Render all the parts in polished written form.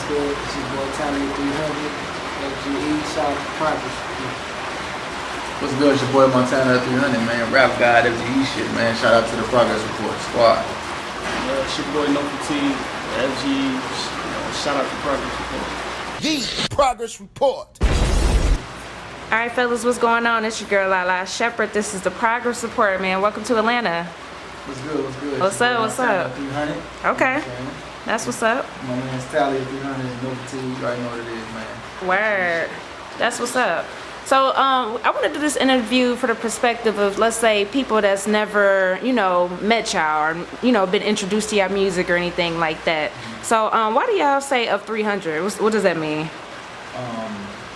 good? It's your boy Talley 300. FGE, shout out to Progress. What's good? It's your boy Montana 300, man. Rap God, FGE shit, man. Shout out to the Progress Report squad. It's your boy No Fatigue, FGE. Shout out to Progress Report. The Progress Report. All right, fellas, what's going on? It's your girl Lalaa, Shepard. This is the Progress Report, man. Welcome to Atlanta. What's good? What's good? What's up? What's up? 300. Okay, that's what's up. My man's Talley 300. No fatigue. You already know what it is, man. Word. That's what's up. So, I want to do this interview for the perspective of, let's say, people that's never, met y'all or, been introduced to y'all music or anything like that. So, why do y'all say of 300? What does that mean?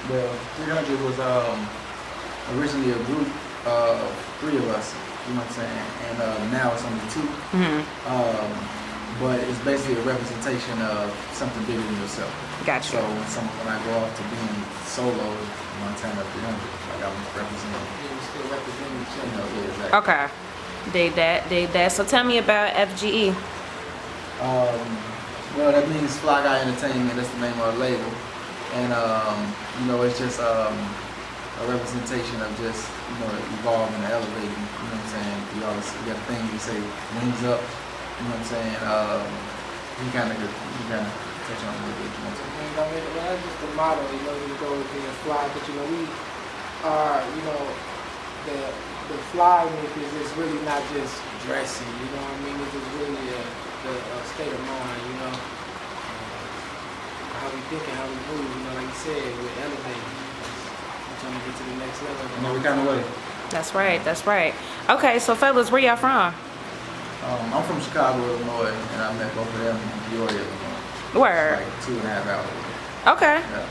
Well, 300 was originally a group of three of us, you know what I'm saying? And now it's only two. But it's basically a representation of something bigger than yourself. Gotcha. So when I go off to being solo, Montana 300, like I'm representing. You still representing each other. Yeah, exactly. Okay. Dig that. So tell me about FGE. Well, that means Fly Guy Entertainment. That's the name of our label. And, it's just a representation of just, evolving and elevating, you know what I'm saying? We got a thing, we say, wings up, you know what I'm saying? You kind of touch on it a little bit, you know what I'm saying? Well, that's just the motto, we go with being fly, but we are, the fly makers is really not just dressing, you know what I mean? It's just really a state of mind, how we think and how we move, like you said, we're elevating. We're trying to get to the next level. In every kind of way. That's right. Okay, so fellas, where y'all from? I'm from Chicago, Illinois, and I met both of them in Peoria, Illinois. Word. Like 2.5 hours. Okay. Yeah.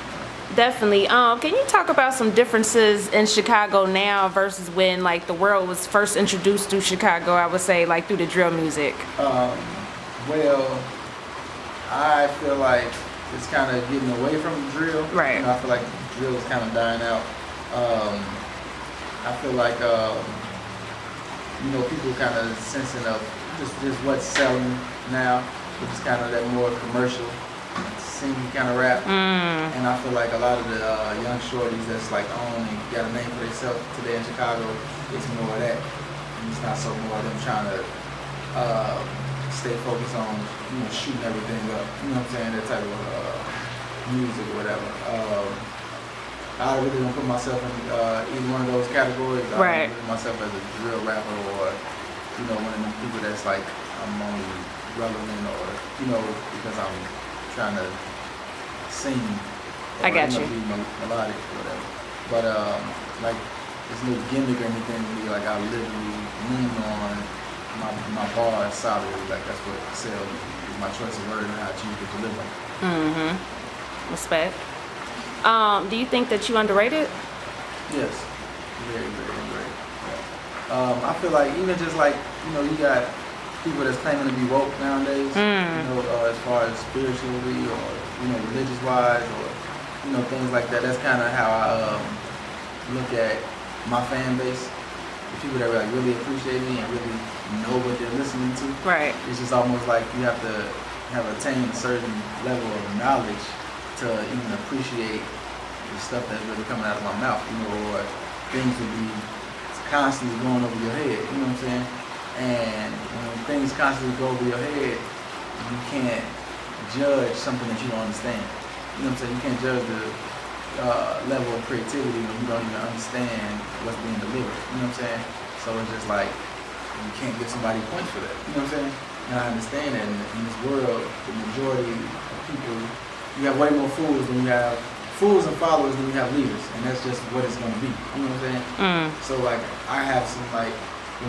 Definitely. Can you talk about some differences in Chicago now versus when the world was first introduced to Chicago, I would say, through the drill music? Well, I feel like it's kind of getting away from the drill. Right. I feel like the drill is kind of dying out. I feel like, people kind of sensing of just what's selling now, which is kind of that more commercial, singing kind of rap. And I feel like a lot of the young shorties that's only got a name for themselves today in Chicago, it's more of that. And it's not so more of them trying to stay focused on, shooting everything up. You know what I'm saying? That type of music or whatever. I really don't put myself in either one of those categories. Right. I don't put myself as a drill rapper or, one of them people that's I'm only relevant or, because I'm trying to sing. I got you. Be melodic or whatever. But, there's no gimmick or anything to me. I literally lean on my bar is solid. That's what sells. Is my choice of word and how I choose to deliver. Respect. Do you think that you underrated? Yes. Very, very underrated. Yeah. I feel like even just you got people that's claiming to be woke nowadays, as far as spiritually or, religious wise or, things like that. That's kind of how I look at my fan base. The people that really appreciate me and really know what they're listening to. Right. It's just almost like you have to have attained a certain level of knowledge to even appreciate the stuff that's really coming out of my mouth, or things will be constantly going over your head, you know what I'm saying? And when things constantly go over your head, you can't judge something that you don't understand. You know what I'm saying? You can't judge the level of creativity when you don't even understand what's being delivered. You know what I'm saying? So it's just you can't give somebody points for that. You know what I'm saying? And I understand that in this world, the majority of people, you have way more fools than you have fools and followers than you have leaders, and that's just what it's gonna be. You know what I'm saying? So I have some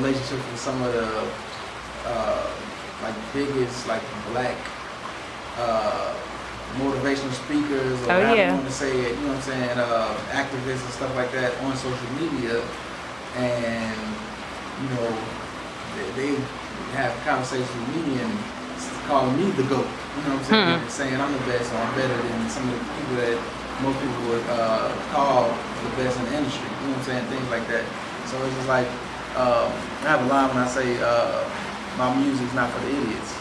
relationships with some of the biggest black motivational speakers or however you want to say it, you know what I'm saying, activists and stuff like that on social media, and they have conversations with me and calling me the GOAT, you know what I'm saying, saying I'm the best or I'm better than some of the people that most people would call the best in the industry, you know what I'm saying, things like that. So it's just I have a line when I say my music's not for the idiots,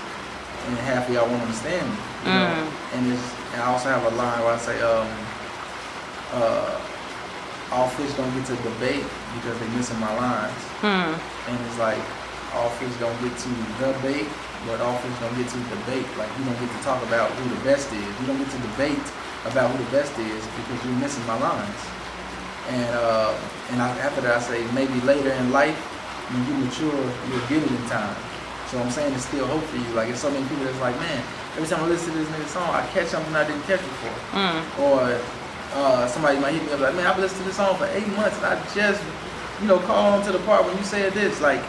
and half of y'all won't understand me. You know? And I also have a line where I say, all fish don't get to debate because they missing my lines. And it's like, all fish don't get to the bait, but all fish don't get to debate. Like, you don't get to talk about who the best is. You don't get to debate about who the best is because you're missing my lines. And after that I say, maybe later in life, when you mature, you'll get it in time. So I'm saying it's still hope for you. Like, there's so many people that's like, man, every time I listen to this nigga song, I catch something I didn't catch before. Or somebody might hit me up like, man, I've listened to this song for 8 months and I just, call on to the part when you said this. Like,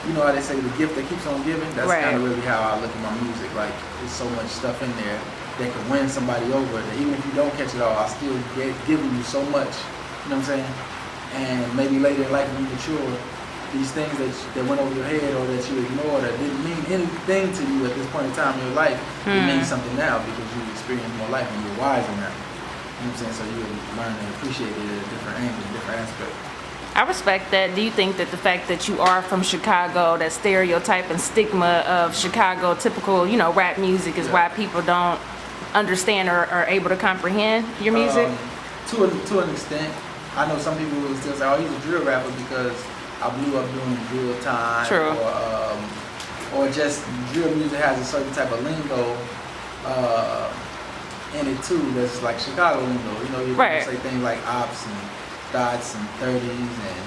you know how they say the gift that keeps on giving? That's kind of really how I look at my music. Like, there's so much stuff in there that could win somebody over. That even if you don't catch it all, I still giving you so much. You know what I'm saying? And maybe later in life when you mature, these things that went over your head or that you ignored or didn't mean anything to you at this point in time in your life, it means something now because you experience more life and you're wiser now. You know what I'm saying? So you learn to appreciate it at a different angle, different aspect. I respect that. Do you think that the fact that you are from Chicago, that stereotype and stigma of Chicago typical, rap music is why people don't understand or are able to comprehend your music? To an extent. I know some people will still say, oh, he's a drill rapper because I blew up doing drill time. True. Or just drill music has a certain type of lingo in it too that's like Chicago lingo. You say things like ops and dots and 30s and,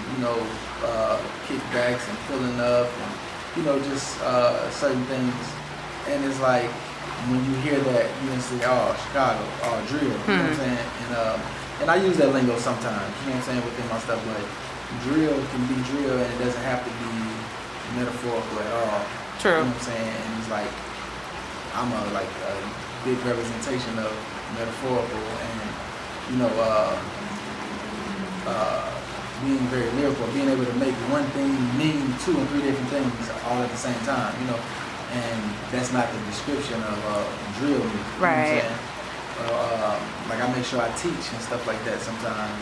kickbacks and pulling up and, just certain things. And it's like, when you hear that, you instantly, oh, Chicago, oh, drill, you know what I'm saying? And I use that lingo sometimes, you know what I'm saying, within my stuff, but drill can be drill and it doesn't have to be metaphorical at all. True. You know what I'm saying? And it's like, I'm a big representation of metaphorical and, being very lyrical, being able to make one thing mean 2 and 3 different things all at the same time, and that's not the description of drill music. You know what I'm saying? I make sure I teach and stuff like that sometimes,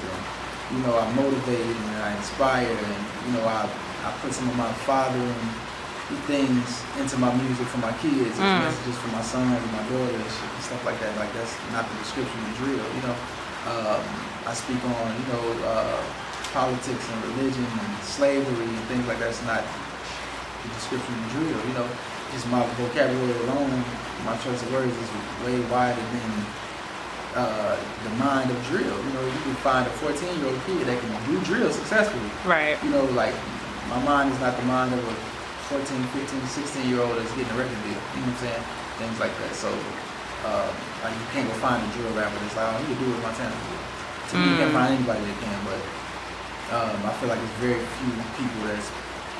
and I motivate and I inspire, and I put some of my fathering things into my music for my kids, messages for my sons and my daughters and stuff like that. Like, that's not the description of drill. I speak on politics and religion and slavery and things like that. It's not the description of drill. Just my vocabulary alone, my choice of words is way wider than the mind of drill. You can find a 14-year-old kid that can do drill successfully. Right. My mind is not the mind of a 14, 15, 16-year-old that's getting a record deal. You know what I'm saying? Things like that. So, you can't go find a drill rapper that's like, oh, he can do it with my talent. To me, you can't find anybody that can, but I feel like there's very few people that's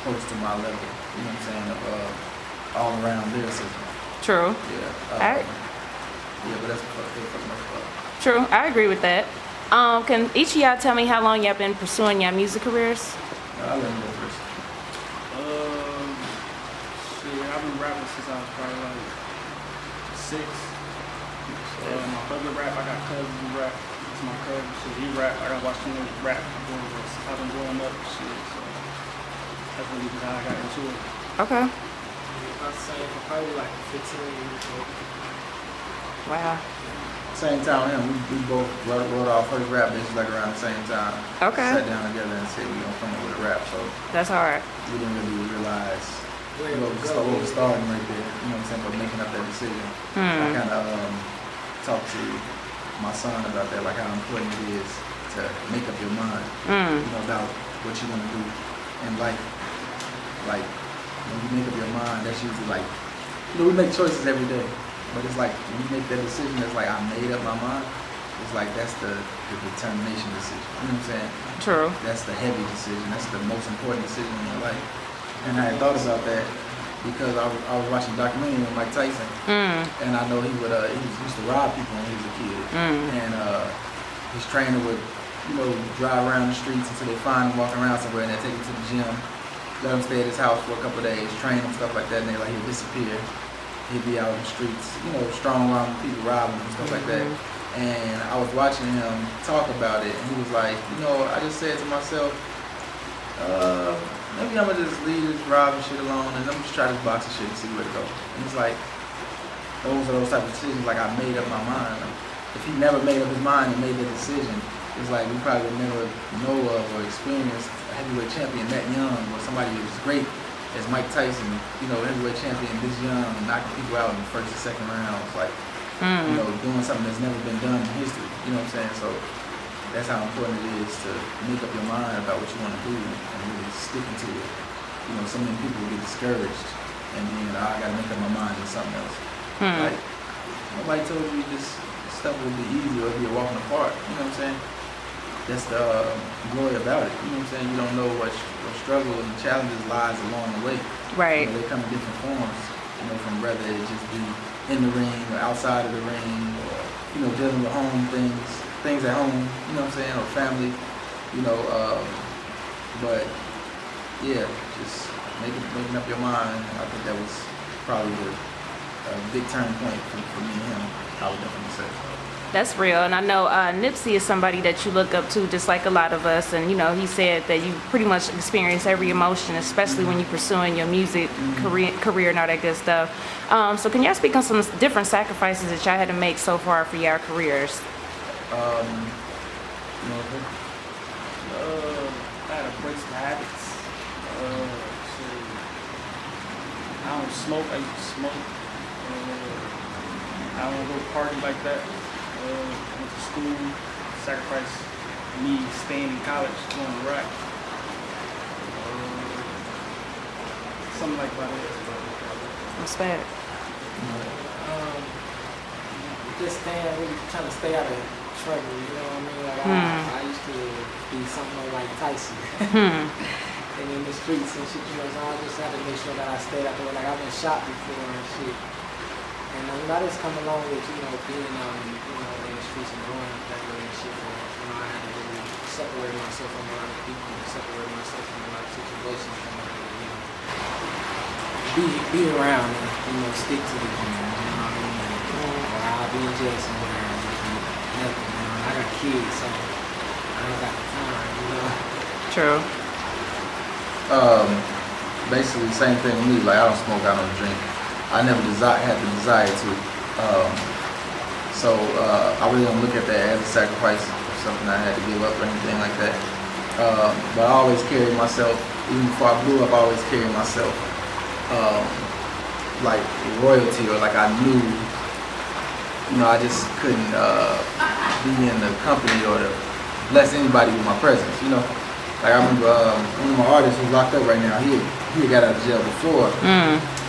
close to my level. You know what I'm saying? Of all around lyricism. True. Yeah. But that's for the most part. True. I agree with that. Can each of y'all tell me how long y'all been pursuing your music careers? I'll let me go first. I've been rapping since I was probably like 6. My brother rap, I got cousins who rap. It's my cousin, he rap. I got watched him rap. I've been growing up, so that's really just how I got into it. Okay. I'd say for probably like 15 years old. Wow. Same time with him, we both wrote our first rap bitches like around the same time. Okay. Sat down together and said we gonna come up with a rap, so That's hard. we didn't really realize what was starting right there, you know what I'm saying, but making up that decision. I kind of talked to my son about that, like how important it is to make up your mind, about what you want to do in life. Like, when you make up your mind, that's usually like, we make choices every day, but it's like, when you make that decision, it's like, I made up my mind. It's like, that's the determination decision, you know what I'm saying? True. That's the heavy decision, that's the most important decision in your life. And I had thought about that because I was watching a documentary with Mike Tyson, and I know he used to rob people when he was a kid, and his trainer would, drive around the streets until they find him walking around somewhere, and they take him to the gym, let him stay at his house for a couple of days, train him, stuff like that, and they he'd disappear. He'd be out in the streets, strong arm people robbing him and stuff like that. And I was watching him talk about it, and he was like, I just said to myself, maybe I'm gonna just leave this robbing shit alone and I'm just try this boxing shit and see where it goes. And it's like, those are those type of decisions. Like, I made up my mind. Like, if he never made up his mind and made the decision, it's like we probably would never know of or experience a heavyweight champion that young, or somebody as great as Mike Tyson, heavyweight champion this young, knocking people out in the first and second rounds, like, doing something that's never been done in history. You know what I'm saying? So that's how important it is to make up your mind about what you want to do and really sticking to it. So many people get discouraged and then I gotta make up my mind to something else. Like, nobody told you this stuff would be easy or it'd be a walk in the park. You know what I'm saying? That's the glory about it. You know what I'm saying? You don't know what struggle and challenges lies along the way. Right. They come in different forms. From whether it just be in the ring or outside of the ring, or dealing with home things at home. You know what I'm saying? Or family. But yeah, just making up your mind. I think that was probably the big turning point for me and him. I would definitely say. That's real. And I know Nipsey is somebody that you look up to, just like a lot of us. And, he said that you pretty much experience every emotion, especially when you're pursuing your music career and all that good stuff. So can y'all speak on some different sacrifices that y'all had to make so far for your careers? I had to break some habits. I don't smoke. I used to smoke. I don't go party like that. Went to school, sacrificed me staying in college, going to rap. Something like that. Respect. Just really trying to stay out of trouble, you know what I mean? Like, I used to be something like Tyson. And in the streets and shit, so I just had to make sure that I stayed out there. Like, I've been shot before and shit. And I just come along with, being, in the streets and growing up that way and shit. I had to really separate myself from a lot of people and separate myself from a lot of situations and, be around and, stick to the game, you know what I mean? Or I'll be in jail somewhere and nothing, I got kids, so I ain't got the time, True. Basically, same thing with me. Like, I don't smoke, I don't drink. I never had the desire to. So I really don't look at that as a sacrifice or something I had to give up or anything like that. But I always carried myself, even before I blew up, I always carried myself like royalty, or like I knew, I just couldn't be in the company or to bless anybody with my presence, Like, I remember one of my artists who's locked up right now, he got out of jail before,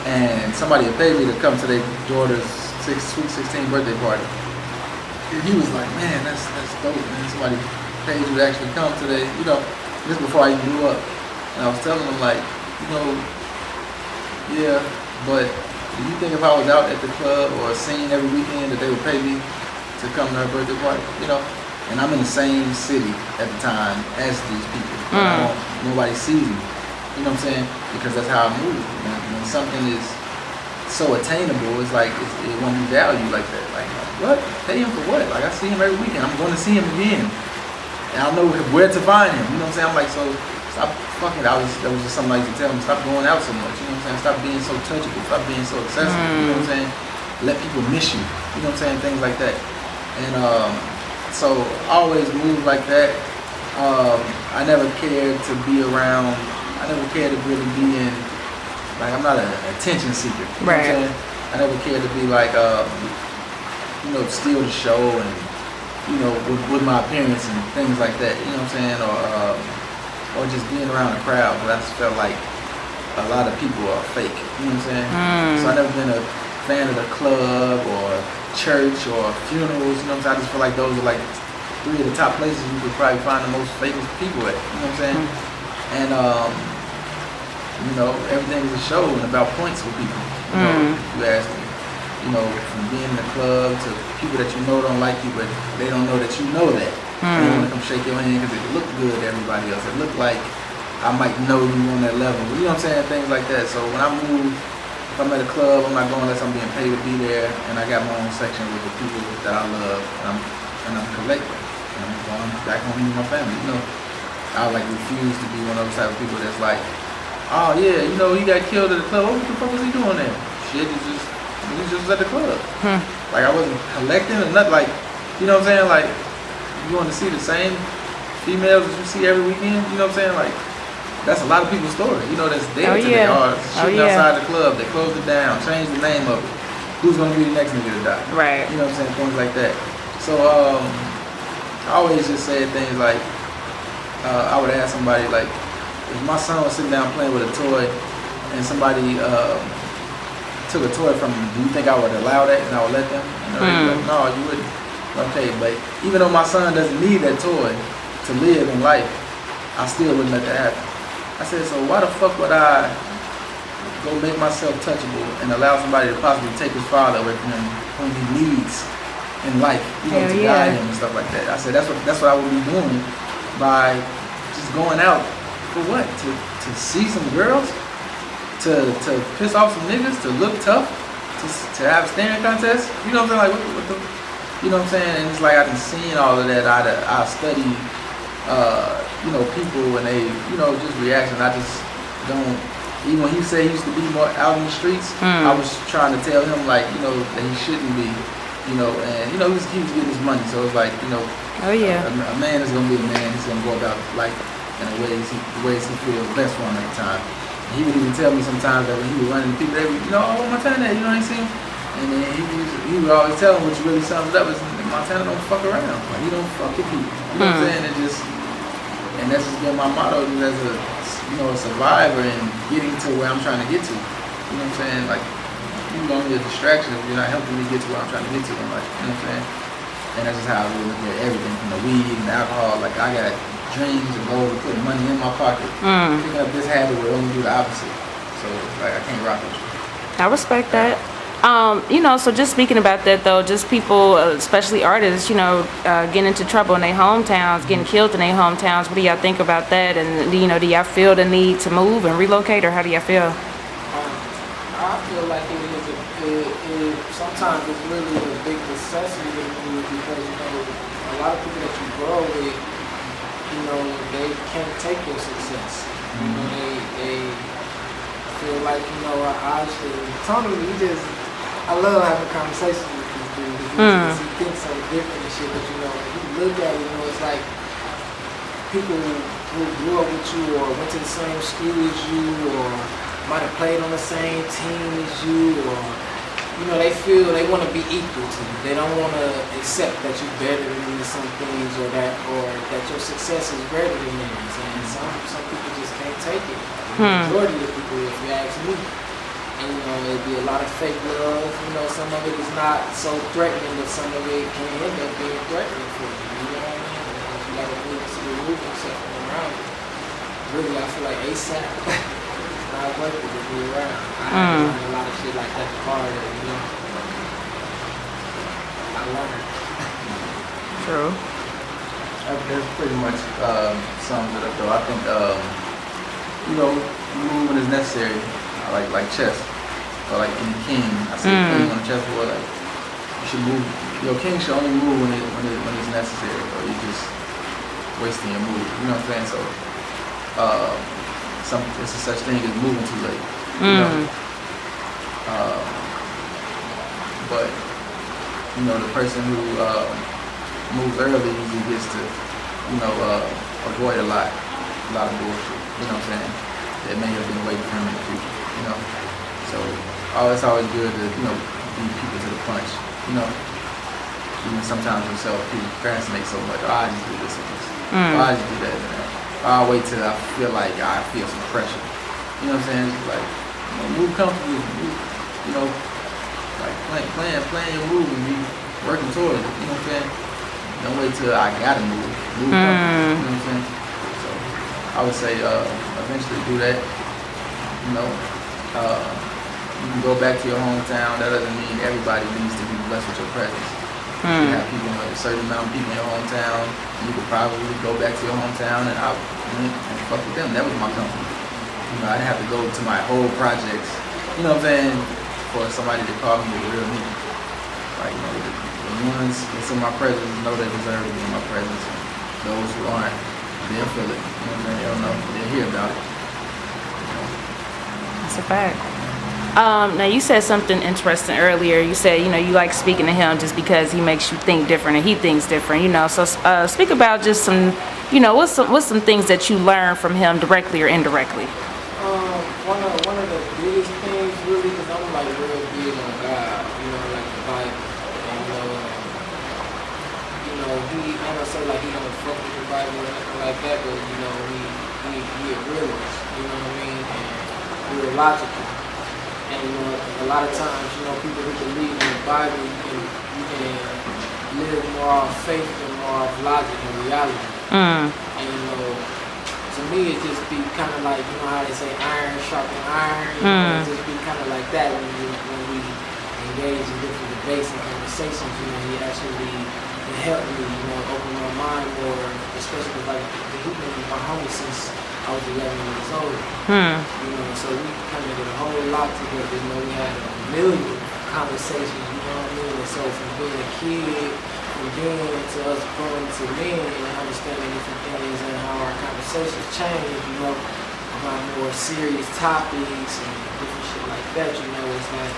and somebody had paid me to come to their daughter's sweet 16 birthday party. And he was like, man, that's dope, man. Somebody paid you to actually come today, this before I even blew up. And I was telling him, like, yeah, but do you think if I was out at the club or a scene every weekend that they would pay me to come to her birthday party, And I'm in the same city at the time as these people. Nobody sees me. You know what I'm saying? Because that's how I move. When something is so attainable, it's like it won't be valued like that. Like, what? Pay him for what? Like, I see him every weekend. I'm going to see him again. And I know where to find him. You know what I'm saying? I'm like, so stop fucking. That was just something I used to tell him. Stop going out so much. You know what I'm saying? Stop being so touchable. Stop being so accessible. You know what I'm saying? Let people miss you. You know what I'm saying? Things like that. And so I always moved like that. I never cared to be around. I never cared to really be in. Like, I'm not an attention seeker. You know what I'm saying? I never cared to be like, steal the show and, with my appearance and things like that. You know what I'm saying? Or just being around the crowd. But I just felt like a lot of people are fake. You know what I'm saying? So I never been a fan of the club or church or funerals. You know what I'm saying? I just feel like those are like 3 of the top places you could probably find the most famous people at. You know what I'm saying? And everything is a show and about points with people. You ask me. From being in the club to people that don't like you, but they don't know that you know that. They want to come shake your hand because it look good to everybody else. It look like I might know you on that level. You know what I'm saying? Things like that. So when I move, if I'm at a club, I'm not going unless I'm being paid to be there, and I got my own section with the people that I love, and I'm collecting. And I'm going back home with my family. I like refuse to be one of those type of people that's like, oh yeah, he got killed at the club. What the fuck was he doing there? Shit, it's just We just was at the club. Like I wasn't collecting or nothing. Like, you know what I'm saying? Like you want to see the same females that you see every weekend. You know what I'm saying? Like that's a lot of people's story. You know, that's dead to their heart. Shooting outside the club. They closed it down. Changed the name of it. Who's gonna be the next nigga to die? Right. You know what I'm saying? Things like that. So I always just said things like I would ask somebody like, if my son was sitting down playing with a toy and somebody took a toy from him, do you think I would allow that and I would let them? You know, they'd be like, no, you wouldn't. Okay, but even though my son doesn't need that toy to live in life, I still wouldn't let that happen. I said, so why the fuck would I go make myself touchable and allow somebody to possibly take his father away from him when he needs in life, you know, to guide him and stuff like that. I said that's what I would be doing by just going out for what? To see some girls, to piss off some niggas, to look tough, to have staring contests. You know what I'm saying? Like what the you know what I'm saying? And it's like I've been seeing all of that. I study you know, people when they, you know, just reaction. I just don't. Even when he said he used to be more out in the streets, I was trying to tell him like, you know, that he shouldn't be, you know, and you know he was getting his money, so it's like, you know, a man is gonna be a man. He's gonna go about life in the ways he feels best for him at the time. And he would even tell me sometimes that when he was running people, they would, you know, oh Montana, you know, I ain't seen him. And then he would always tell him what you really sums it up is Montana don't fuck around. Like he don't fuck with people. You know what I'm saying? And that's just been my motto as a, you know, a survivor and getting to where I'm trying to get to. You know what I'm saying? Like, you're only a distraction if you're not helping me get to where I'm trying to get to in life. You know what I'm saying? And that's just how I really look at everything from the weed and the alcohol. Like, I got dreams and goals of putting money in my pocket. Picking up this habit will only do the opposite. So, like, I can't rock with you. I respect that. You know, so just speaking about that though, just people, especially artists, you know, getting into trouble in their hometowns, getting killed in their hometowns. What do y'all think about that? And you know, do y'all feel the need to move and relocate, or how do y'all feel? I feel like it sometimes it's really a big necessity to move because, you know, a lot of people that you grow with, you know, they can't take your success. You know, they feel like, you know, obviously, Tony, I love having conversations with this dude because he thinks so different and shit, but you know, when you look at it, you know, it's like people who grew up with you or went to the same school as you or might have played on the same team as you, or you know, they feel they want to be equal to you. They don't want to accept that you're better than them in some things, or that your success is greater than theirs. And some people just can't take it. The majority of people, if you ask me. And you know, it'd be a lot of fake love. You know, some of it is not so threatening, but some of it can end up being threatening for you. You know what I mean? And you gotta remove yourself from around it. Really, I feel like ASAP. Not worth it to be around. I learned a lot of shit like that hard, you know. I learned. True. That's pretty much sums it up though. I think you know, moving is necessary. Like chess, or like in the king. I say king on the chessboard. Like you should move. Your king should only move when it's necessary, or you're just wasting your move. You know what I'm saying? So, it's a such thing as moving too late. You know. But you know, the person who moves early usually gets to, you know, avoid a lot of bullshit. You know what I'm saying? That may have been waiting for him in the future. You know, so it's always good to, you know, beat people to the punch. You know, even sometimes yourself, people procrastinate so much. Oh, I just do this and this. Oh, I just do that and that. I'll wait till I feel like I feel some pressure. You know what I'm saying? It's like, you know, move comfortably. You know, like playing your move and be working towards it. You know what I'm saying? Don't wait till I gotta move. Move comfortably. You know what I'm saying? So I would say eventually do that. You know. You can go back to your hometown. That doesn't mean everybody needs to be blessed with your presence. You have people, a certain amount of people in your hometown. You could probably go back to your hometown and I went and fuck with them. That was my company. You know, I didn't have to go to my whole projects. You know what I'm saying? For somebody to call me a real nigga. Like, you know, the ones that's in my presence know they deserve to be in my presence. And those who aren't, they'll feel it. You know what I'm saying? They don't know. They'll hear about it. That's a fact. Now you said something interesting earlier. You said, you like speaking to him just because he makes you think different and he thinks different, So speak about just some, what's some things that you learn from him directly or indirectly? One of the biggest things really, because I'm like real big on God, like the Bible, and he, I don't say like he don't fuck with the Bible or nothing like that, but he a realist, you know what I mean, and real logical. And a lot of times, people who believe in the Bible, you can live more off faith than more off logic and reality. And to me, it just be kind of like, how they say iron sharpen iron. It just be kind of like that when we engage in different debates and conversations. He actually helped me, open my mind more, especially because like he been my homie since I was 11 years old. So we kind of did a whole lot together. We had a million conversations, And so from being a kid, from being to us growing to men and understanding different things and how our conversations change, about more serious topics and different shit like that, it's like,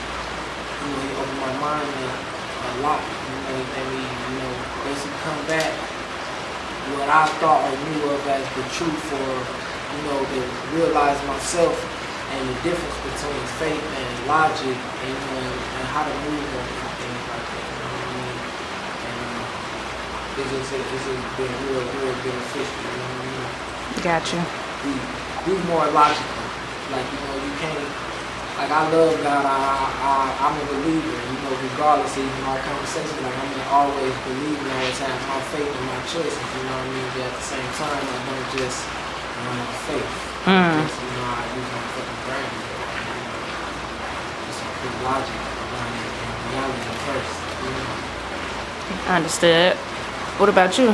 he opened my mind up a lot. He made me, basically come back what I thought or knew of as the truth, or to realize myself and the difference between faith and logic, and how to move on and things like that. And it's just been real beneficial. Gotcha. We more logical. Like you can't. Like I love God. I'm a believer. Regardless of even our conversation, like I'm gonna always believe and always have my faith in my choices. But at the same time, I don't just have faith. Just, I use my fucking brain. Just put logic and reality first. Understood. What about you?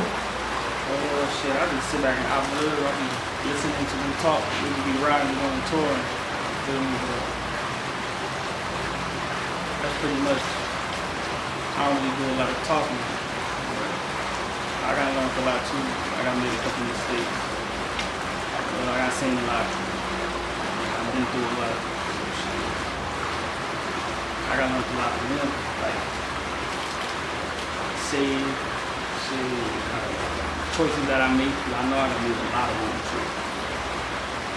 Shit, I just sit back and observe. I be listening to them talk. We be riding, going touring. Feel me? But that's pretty much. I don't really do a lot of talking. I gotta learn a lot too. I gotta make a couple mistakes. I gotta seen a lot. I've been through a lot. I gotta learn a lot from him. Like, choices that I make, I know I can make a lot of them.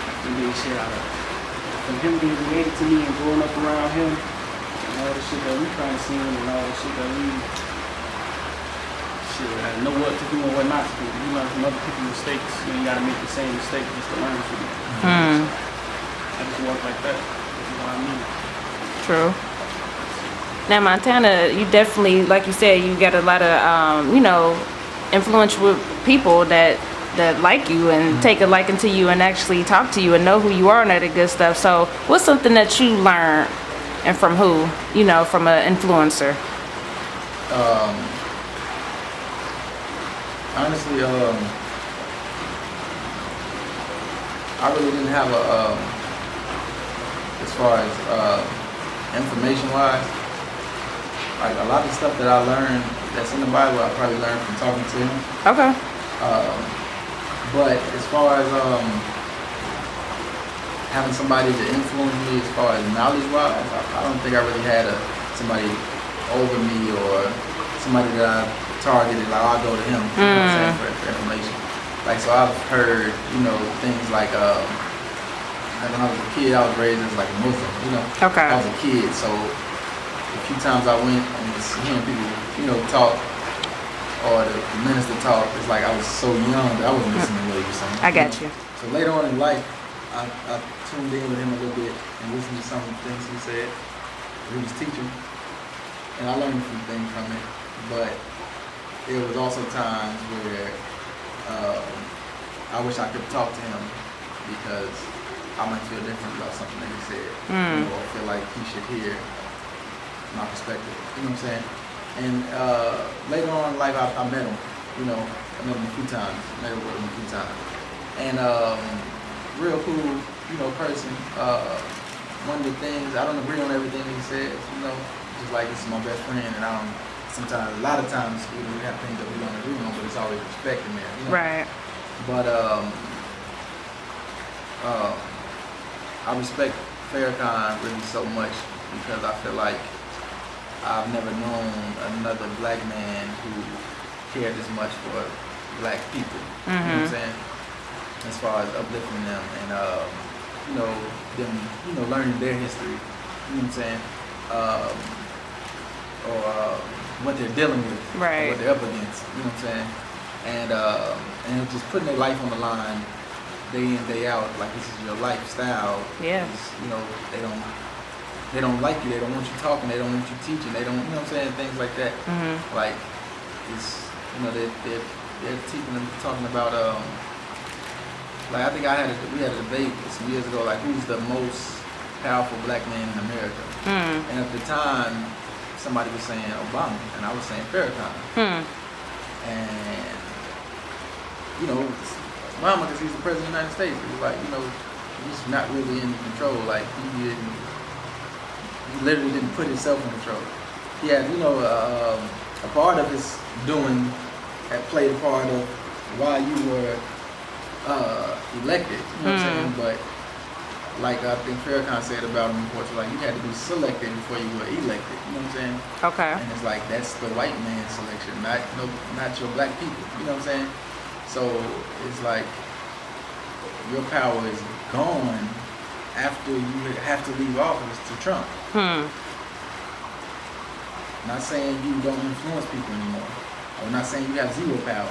I can make shit out of it. From him being related to me and growing up around him, and all the shit that we trying to see, and all the shit that I know what to do and what not to do. You learn from other people's mistakes. You gotta make the same mistake just to learn from it. I just work like that. That's what I mean. True. Now, Montana, you definitely, like you said, you got a lot of, influential people that like you and take a liking to you and actually talk to you and know who you are and all that good stuff. So what's something that you learned, and from who, from an influencer? Honestly, I really didn't have as far as information-wise, like a lot of stuff that I learned that's in the Bible, I probably learned from talking to him. Okay. But as far as having somebody to influence me as far as knowledge-wise, I don't think I really had somebody over me or somebody that I targeted. Like I'll go to him, for information. Like so, I've heard things like when I was a kid, I was raised as like a Muslim. Okay. I was a kid, so a few times I went and was hearing people, talk, or the minister talk. It's like I was so young that I wasn't listening to what he was saying. I got you. So later on in life, I tuned in with him a little bit and listened to some of the things he said. He was teaching, and I learned a few things from it. But there was also times where I wish I could talk to him because I might feel different about something that he said, or feel like he should hear my perspective. You know what I'm saying? And later on in life, I met him. I met him a few times. And real cool, person. One of the things, I don't agree on everything he says, just like this is my best friend, and a lot of times we have things that we don't agree on, but it's always respect in there. Right. But I respect Farrakhan really so much because I feel like I've never known another black man who cared as much for black people. You know what I'm saying? As far as uplifting them and you know, them, you know, learning their history. You know what I'm saying? Or what they're dealing with, Right. or what they're up against. You know what I'm saying? And just putting their life on the line day in, day out, like this is your lifestyle. Yeah. You know, they don't like you, they don't want you talking, they don't want you teaching, they don't, you know what I'm saying, things like that. Like, it's, you know, they're teaching them, talking about, like I think we had a debate some years ago, like who's the most powerful black man in America. And at the time, somebody was saying Obama, and I was saying Farrakhan. And, you know, Obama, because he's the president of the United States, it was like, you know, he's not really in control. Like, he literally didn't put himself in control. He had, you know, a part of his doing had played a part of why you were elected, you know what I'm saying? But like I think Farrakhan said about him before, so like you had to be selected before you were elected, you know what I'm saying? Okay. And it's like that's the white man's selection, not your black people, you know what I'm saying? So it's like your power is gone after you have to leave office to Trump. Not saying you don't influence people anymore. Or not saying you have zero power.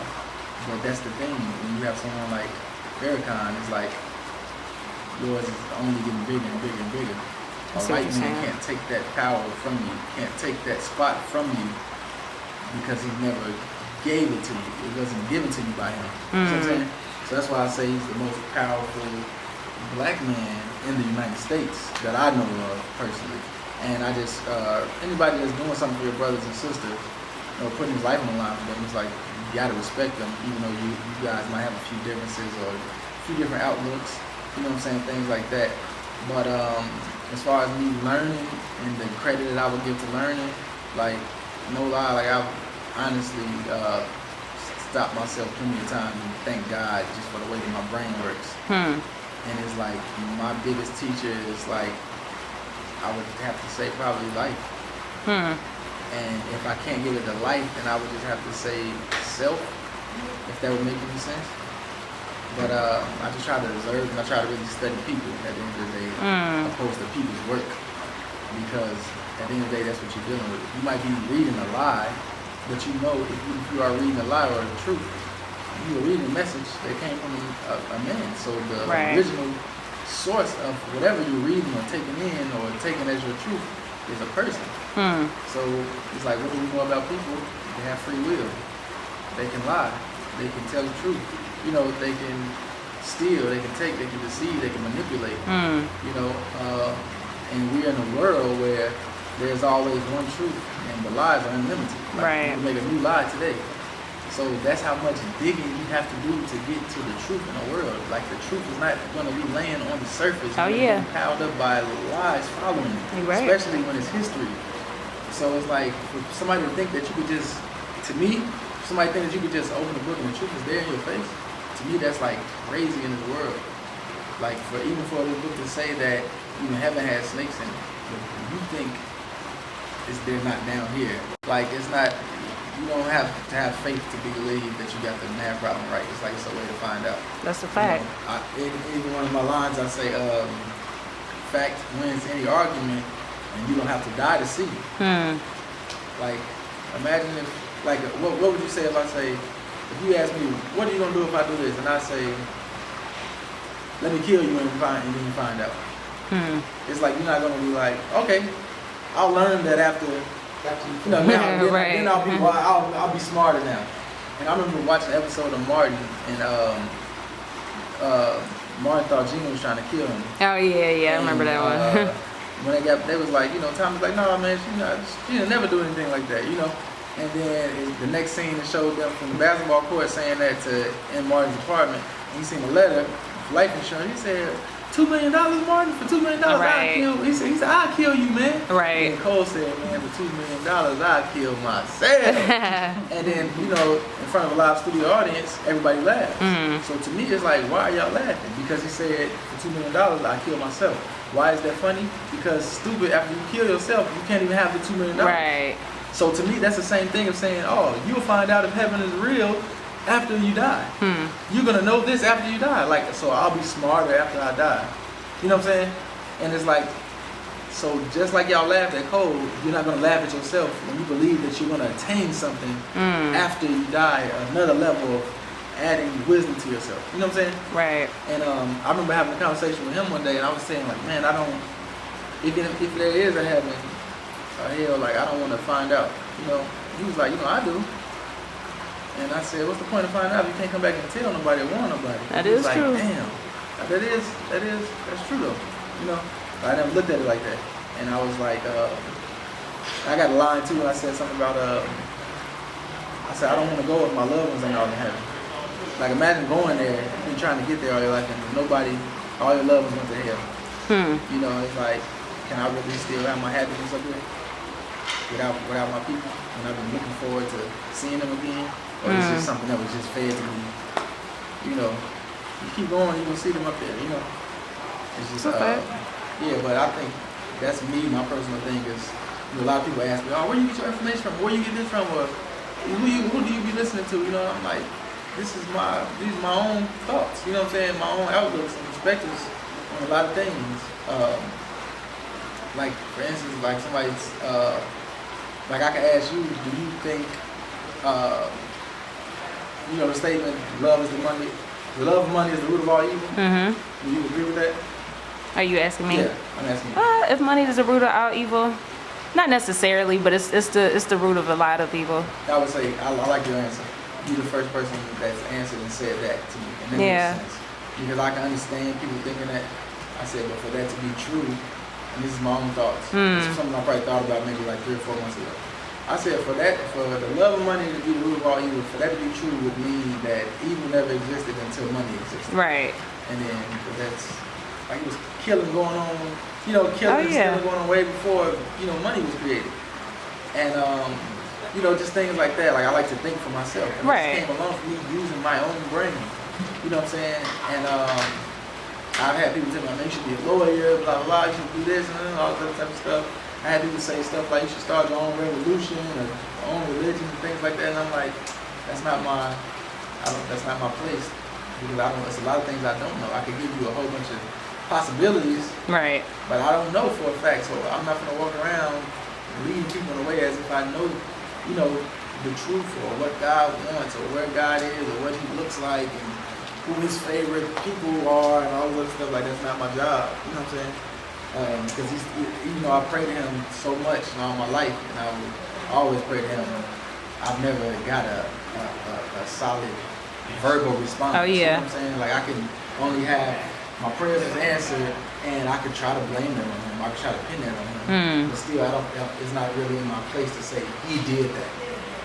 But that's the thing. When you have someone like Farrakhan, it's like yours is only getting bigger and bigger and bigger. A white man can't take that power from you, can't take that spot from you because he never gave it to you. It wasn't given to you by him. You know what I'm saying? So that's why I say he's the most powerful black man in the United States that I know of personally. And I just, anybody that's doing something for your brothers and sisters, you know, putting his life on the line for them, it's like, you gotta respect them, even though you guys might have a few differences or a few different outlooks, you know what I'm saying, things like that. But as far as me learning and the credit that I would give to learning, like, no lie, like I've honestly stopped myself plenty of times and thank God just for the way that my brain works. And it's like, my biggest teacher is like, I would have to say probably life. And if I can't give it to life, then I would just have to say self, if that would make any sense. But I just try to observe and I try to really study people at the end of the day, opposed to people's work. Because at the end of the day, that's what you're dealing with. You might be reading a lie, but you know if you are reading a lie or the truth, you are reading a message that came from a man. So the original source of whatever you're reading or taking in or taking as your truth is a person. So it's like, what do we know about people? They have free will. They can lie. They can tell the truth. You know, they can steal. They can take. They can deceive. They can manipulate. You know, and we're in a world where there's always one truth, and the lies are unlimited. Like, you can make a new lie today. So that's how much digging you have to do to get to the truth in the world. Like, the truth is not going to be laying on the surface. It's being piled up by lies following it, especially when it's history. So it's like, for somebody to think that you could just, to me, somebody think that you could just open the book and the truth is there in your face, to me that's like crazy in this world. Like, even for this book to say that even heaven has snakes in it, you think they're not down here. Like, it's not. You don't have to have faith to believe that you got the math problem right. It's like, it's a way to find out. That's a fact. You know, even one of my lines, I say, fact wins any argument, and you don't have to die to see it. Like, imagine if, like, what would you say if I say, if you ask me, what are you going to do if I do this? And I say, let me kill you and then you find out. It's like, you're not going to be like, okay, I'll learn that after. You know, now, then I'll be smarter now. And I remember watching an episode of Martin, and Martin thought Gina was trying to kill him. Oh yeah, I remember that one. When they was like, you know, Tom was like, no man, Gina never do anything like that, you know. And then the next scene it showed them from the basketball court saying that in Martin's apartment. And he seen a letter, life insurance. He said, $2 million, Martin, for $2 million, I'll kill. He said, I'll kill you, man. And Cole said, man, for $2 million, I'll kill myself. And then, you know, in front of a live studio audience, everybody laughed. So to me, it's like, why are y'all laughing? Because he said, for $2 million, I'll kill myself. Why is that funny? Because stupid, after you kill yourself, you can't even have the $2 million. Right. So to me, that's the same thing of saying, oh, you'll find out if heaven is real after you die. You're gonna know this after you die. Like, so I'll be smarter after I die. You know what I'm saying? And it's like, so just like y'all laughed at Cole, you're not gonna laugh at yourself when you believe that you're gonna attain something after you die, another level of adding wisdom to yourself. You know what I'm saying? Right. And I remember having a conversation with him one day, and I was saying like, man, I don't, if there is a heaven or hell, like I don't want to find out. You know, he was like, you know, I do. And I said, what's the point of finding out if you can't come back and tell nobody or warn nobody? That He was is like, true. Damn, that's true though. You know, but I never looked at it like that. And I was like, I got a line too when I said something about, I said, I don't want to go if my loved ones ain't all in heaven. Like imagine going there, you've been trying to get there all your life and nobody, all your loved ones went to hell. You know, it's like, can I really still have my happiness up there without my people? And I've been looking forward to seeing them again. Or it's just something that was just fed to me. You know, you keep going, you're gonna see them up there, you know. It's just, yeah, but I think that's me, my personal thing is, you know, a lot of people ask me, oh, where you get your information from? Where you get this from? Or who do you be listening to? You know, I'm like, these are my own thoughts, you know what I'm saying? My own outlooks and perspectives on a lot of things. Like, for instance, like somebody's, like I could ask you, do you think, you know, the statement, love of money is the root of all evil? Do you agree with that? Are you asking me? Yeah, I'm asking you. If money is the root of all evil, not necessarily, but it's the root of a lot of evil. I would say, I like your answer. You're the first person that's answered and said that to me. And that makes sense. Because I can understand people thinking that. I said, but for that to be true, and this is my own thoughts. This is something I probably thought about maybe like 3 or 4 months ago. I said, for the love of money to be the root of all evil, for that to be true would mean that evil never existed until money existed. Right. And then, that's, like it was killing going on, you know, killing and stealing going on way before, you know, money was created. And, you know, just things like that. Like I like to think for myself. And it just came along from me using my own brain. You know what I'm saying? And I've had people tell me, man, you should be a lawyer, blah, blah, blah, you should do this and all that type of stuff. I had people say stuff like, you should start your own revolution or your own religion and things like that. And I'm like, that's not my place. Because there's a lot of things I don't know. I could give you a whole bunch of possibilities. Right. But I don't know for a fact. So I'm not going to walk around leading people in a way as if I know, you know, the truth or what God wants or where God is or what he looks like and who his favorite people are and all this other stuff. Like, that's not my job. You know what I'm saying? Because even though I pray to him so much in all my life, and I will always pray to him, I've never got a solid verbal response. Oh, yeah. You know what I'm saying? Like, I can only have my prayers answered, and I could try to blame them on him. I could try to pin that on him. But still, it's not really in my place to say he did that,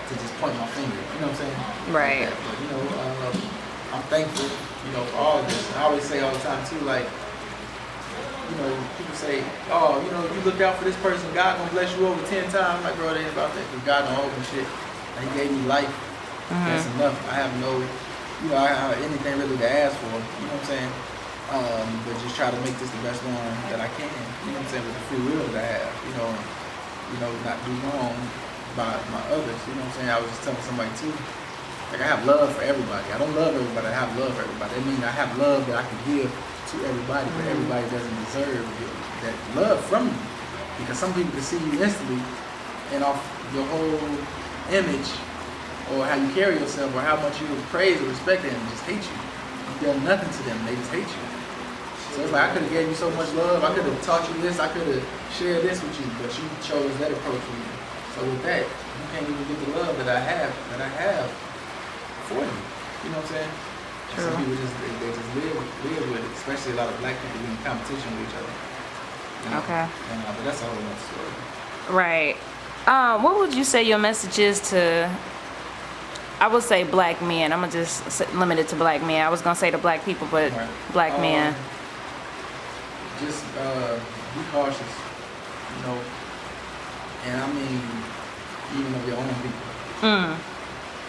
to just point my finger. You know what I'm saying? Right. But, you know, I'm thankful, you know, for all of this. I always say all the time, too, like, you know, people say, oh, you know, you look out for this person, God gonna bless you over 10 times. I'm like, bro, it ain't about that, because God don't open shit. And he gave me life. That's enough. I have no, you know, I don't have anything really to ask for. You know what I'm saying? But just try to make this the best one that I can. You know what I'm saying? With the free will that I have. You know, not do wrong by my others. You know what I'm saying? I was just telling somebody too. Like, I have love for everybody. I don't love everybody. I have love for everybody. That means I have love that I can give to everybody, but everybody doesn't deserve that love from you. Because some people can see you instantly and off your whole image or how you carry yourself or how much you praise or respect them and just hate you. You've done nothing to them. They just hate you. So it's like I could have gave you so much love. I could have taught you this. I could have shared this with you, but you chose that approach with me. So with that, you can't even get the love that I have for you. You know what I'm saying? True. Some people just they just live with it, especially a lot of black people in competition with each other. You know? Okay. And, but that's a whole other story. Right. What would you say your message is to, I would say black men. I'm going to just limit it to black men. I was going to say to black people, but black men. Just be cautious, you know. And I mean, even of your own people.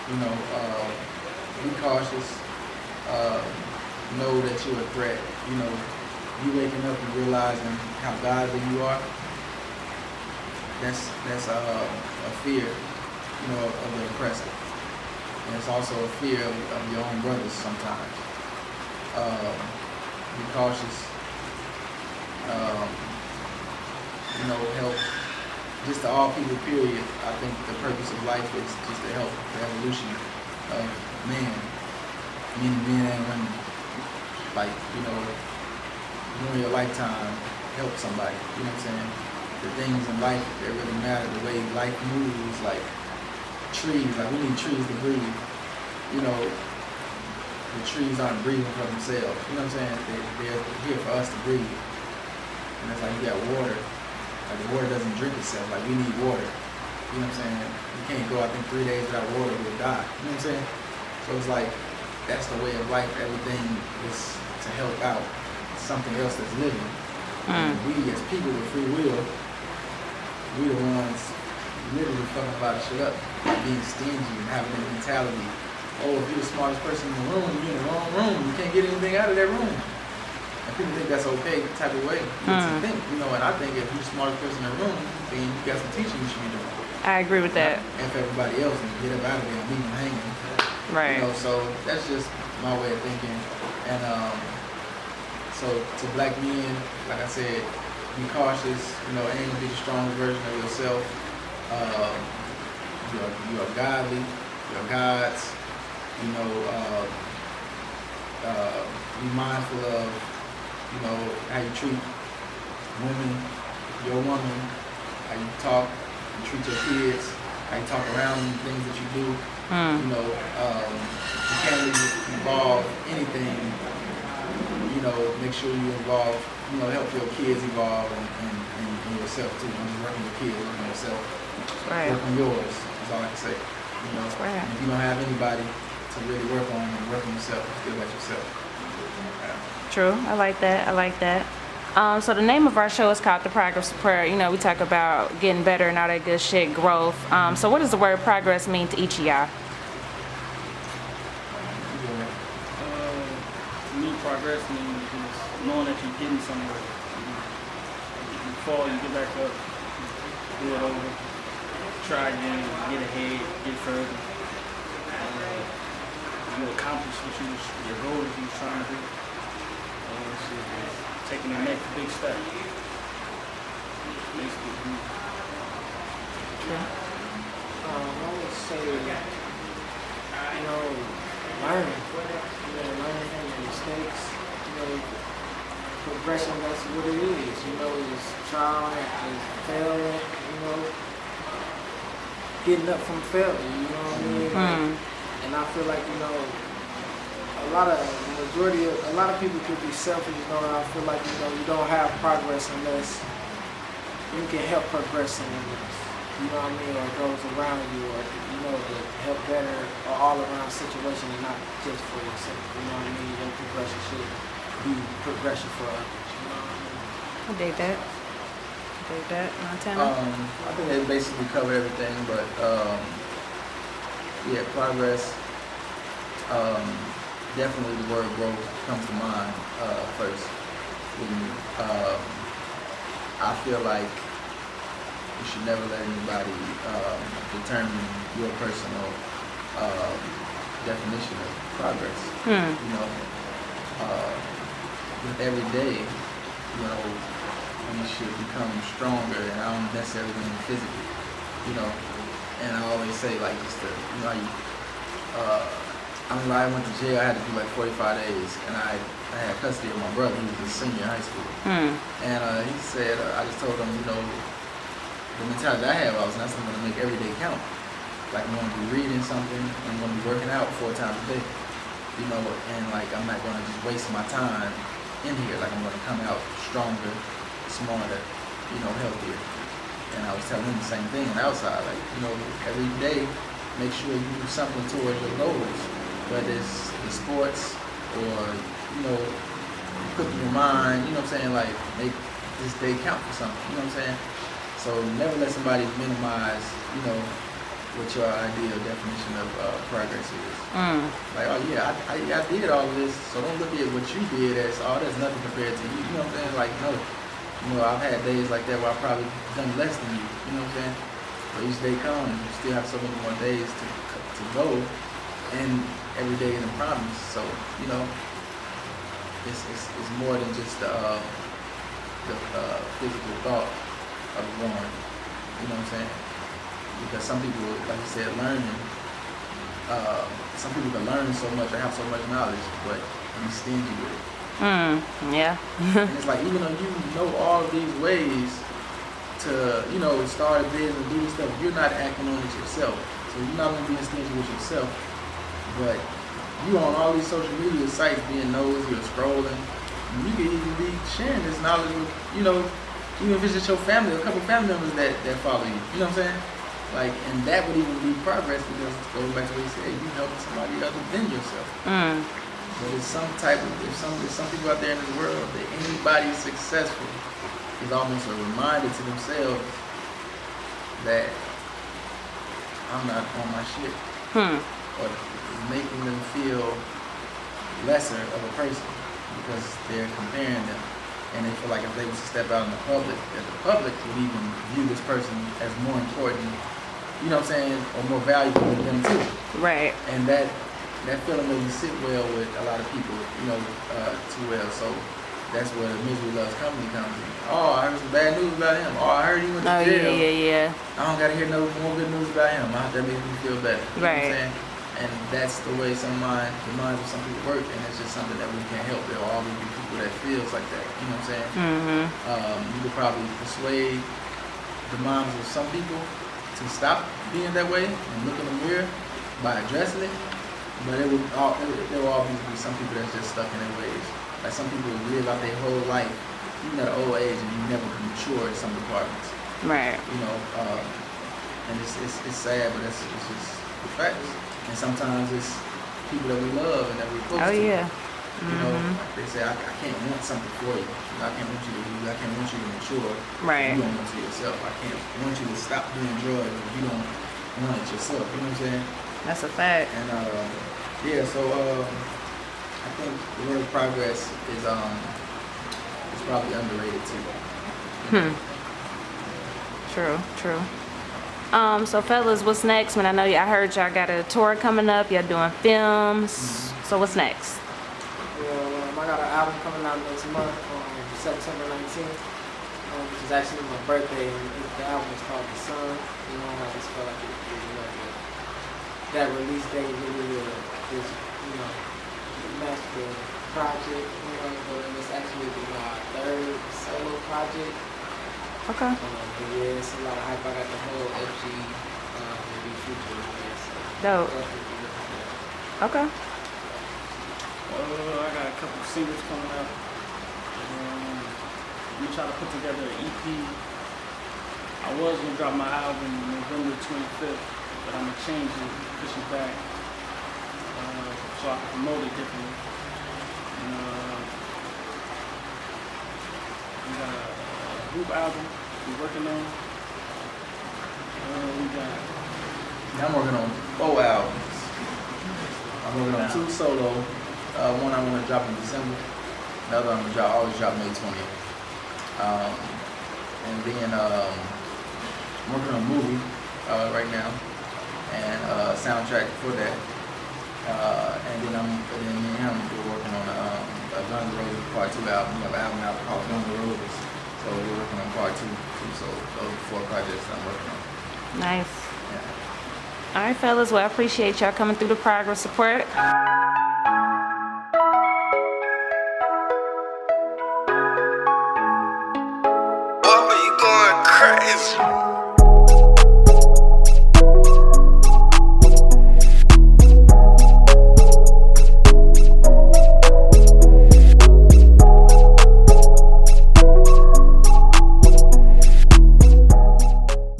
You know, be cautious. Know that you're a threat. You know, you waking up and realizing how godly you are, that's a fear, of the oppressor. And it's also a fear of your own brothers sometimes. Be cautious. Help just to all people, period. I think the purpose of life is just to help the evolution of man, meaning men and women. Like, during your lifetime, help somebody. You know what I'm saying? The things in life that really matter, the way life moves, like trees. Like, we need trees to breathe. The trees aren't breathing for themselves. You know what I'm saying? They're here for us to breathe. And it's like you got water. Like, the water doesn't drink itself. Like, we need water. You know what I'm saying? You can't go, I think, 3 days without water, we'll die. You know what I'm saying? So it's like, that's the way of life. Everything is to help out something else that's living. And we, as people with free will, we the ones literally fucking a lot of shit up. Being stingy and having that mentality. Oh, if you're the smartest person in the room, you're in the wrong room. You can't get anything out of that room. And people think that's okay, type of way. To think, and I think if you're the smartest person in the room, then you got some teaching you should be doing. I agree with that. And for everybody else, and get up out of there and leave them hanging. Right. So that's just my way of thinking. And so to black men, like I said, be cautious. Aim to be the strongest version of yourself. You are godly. You're gods. Be mindful of, how you treat women, your woman, how you talk, you treat your kids, how you talk around them, things that you do. You can't really involve anything, make sure you involve, help your kids evolve and yourself too. Don't just work on your kids, work on yourself. Right. Work on yours, is all I can say. Right. And if you don't have anybody to really work on and work on yourself, still got yourself. True. I like that. So the name of our show is called The Progress Report. We talk about getting better and all that good shit, growth. So what does the word progress mean to each of y'all? To me, progress means just knowing that you're getting somewhere. You fall, you get back up, do it over, try again, get ahead, get further. You accomplish your goal that you're trying to do. Taking the next big step. Basically. Yeah. I would say, learning. Learning from your mistakes. Progression, that's what it is. It's trial and failing, getting up from failure, you know what I mean? And I feel like, a lot of people could be selfish, and I feel like, you don't have progress unless you can help progress someone else. You know what I mean? Or those around you, or, to help better or all around situation and not just for yourself. You know what I mean? Your progression should be progression for others. You know what I mean? I dig that. Montana? I think they basically covered everything, but progress. Definitely the word growth comes to mind first. I feel like you should never let anybody determine your personal definition of progress. With every day, we should become stronger, and I don't necessarily mean physically, and I always say, like, just to, I went to jail, I had to do like 45 days, and I had custody of my brother. He was a senior in high school. And he said, I just told him, the mentality I have, I'm going to make every day count. Like, I'm going to be reading something, I'm going to be working out 4 times a day, and like, I'm not going to just waste my time in here. Like, I'm going to come out stronger, smarter, healthier. And I was telling him the same thing outside, like, every day, make sure you do something towards your goals. Whether it's the sports or, put in your mind, like, make this day count for something, So never let somebody minimize, what your ideal definition of progress is. Like, oh yeah, I did all of this, so don't look at what you did as, oh, that's nothing compared to you. You know what I'm saying? Like, no. You know, I've had days like that where I've probably done less than you. You know what I'm saying? But each day comes, you still have so many more days to go, and every day is a promise. So, you know, it's more than just the physical thought of growing. You know what I'm saying? Because some people, like you said, learning. Some people can learn so much or have so much knowledge, but be stingy with it. Yeah. And it's like, even though you know all of these ways to, you know, start a business and do this stuff, you're not acting on it yourself. So you're not only being stingy with yourself, but you on all these social media sites being nosy or scrolling. You can even be sharing this knowledge with, you know, even if it's just your family, a couple family members that follow you. You know what I'm saying? Like, and that would even be progress, because it goes back to what you said, you helping somebody other than yourself. But it's some type of, if some people out there in this world, that anybody successful is almost a reminder to themselves that I'm not on my shit. Or making them feel lesser of a person because they're comparing them. And they feel like if they was to step out in the public, that the public would even view this person as more important, you know what I'm saying, or more valuable than them too. Right. And that feeling doesn't sit well with a lot of people, you know, too well. So that's where the Misery Loves Company comes in. Oh, I heard some bad news about him. Oh, I heard he went to jail. Yeah. I don't gotta hear no more good news about him. That makes me feel better. You know what I'm saying? And that's the way the minds of some people work, and it's just something that we can't help. There will always be people that feels like that. You know what I'm saying? You could probably persuade the minds of some people to stop being that way and look in the mirror by addressing it. But there will always be some people that's just stuck in their ways. Like some people live out their whole life, even at an old age, and you never can mature in some departments. Right. You know, and it's sad, but it's just the facts. And sometimes it's people that we love and that we're close to. You know, like they say, I can't want something for you. I can't want you to lose. I can't want you to mature. Right. You don't want to yourself. I can't want you to stop doing drugs if you don't want it yourself. You know what I'm saying? That's a fact. And yeah, so I think the word progress is probably underrated too. True. So fellas, what's next? I heard y'all got a tour coming up. Y'all doing films. So what's next? Well, I got an album coming out next month on September 19th, which is actually my birthday. And the album is called The Sun. You know, I just felt like that release date really is, you know, match the project. You know, but it's actually my third solo project. Okay. But yeah, it's a lot of hype. I got the whole FG maybe future in there. So Dope. Okay. I got a couple singles coming up. We try to put together an EP. I was gonna drop my album November 25th, but I'm gonna change it, push it back, so I can promote it differently. And, we got a group album we're working on. I'm working on 4 albums. I'm working on 2 solo. One I'm gonna drop in December. The other I'm gonna always drop May 20th. And then I'm working on a movie right now, and soundtrack for that. And then me and him we're working on a Guns N' Roses Part 2 album. We have an album out called Guns N' Roses. So we're working on Part 2 too. So those are 4 projects that I'm working on. Nice. Yeah. All right, fellas. Well, I appreciate y'all coming through the Progress Report. Boy, you going crazy.